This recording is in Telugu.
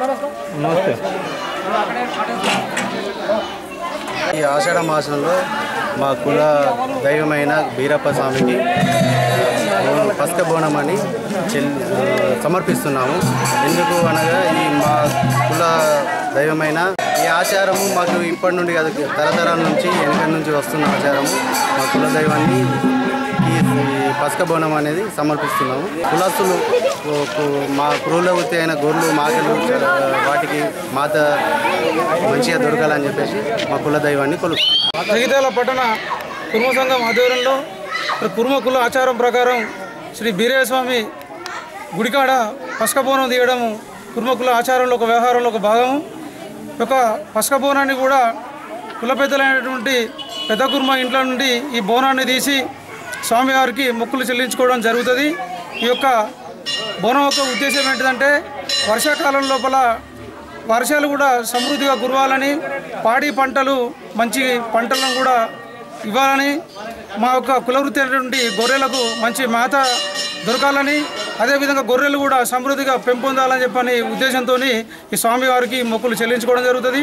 నమస్తే. ఈ ఆషాఢ మాసంలో మా కుల దైవమైన బీరప్ప స్వామికి పసక బోనం అని సమర్పిస్తున్నాము. ఎందుకు అనగా ఈ మా కుల దైవమైన ఈ ఆచారము మాకు ఇప్పటి నుండి కాదు, తరతరాల నుంచి వెనక నుంచి వస్తున్న ఆచారము. మా కుల దైవాన్ని ఈ పసక బోనం అనేది సమర్పిస్తున్నాము. కులస్తులు మా క్రూల వృత్తి అయిన గొర్రెలు మాటలు వాటికి మాత మంచిగా దొరకాలని చెప్పేసి మా కుల దైవాన్ని కొలుస్తాం. జగిత్యాల పట్టణ కుర్మ సంఘం ఆధ్వర్యంలో కుర్మ కుల ఆచారం ప్రకారం శ్రీ బీరయ్య స్వామి గుడికాడ పసక బోనం తీయడము కుర్మ కుల ఆచారంలో ఒక వ్యవహారంలో ఒక భాగము. ఒక పసక బోనాన్ని కూడా కుల పెద్దలైనటువంటి పెద్ద కుర్మ ఇంట్లో నుండి ఈ బోనాన్ని తీసి స్వామివారికి మొక్కులు చెల్లించుకోవడం జరుగుతుంది. ఈ యొక్క బోనం యొక్క ఉద్దేశం ఏంటిదంటే వర్షాకాలం లోపల వర్షాలు కూడా సమృద్ధిగా కురవాలని, పాడి పంటలు మంచి పంటలను కూడా ఇవ్వాలని, మా యొక్క కులవృత్తి అయినటువంటి గొర్రెలకు మంచి మేత దొరకాలని, అదేవిధంగా గొర్రెలు కూడా సమృద్ధిగా పెంపొందాలని చెప్పని ఉద్దేశంతో ఈ స్వామివారికి మొక్కులు చెల్లించుకోవడం జరుగుతుంది.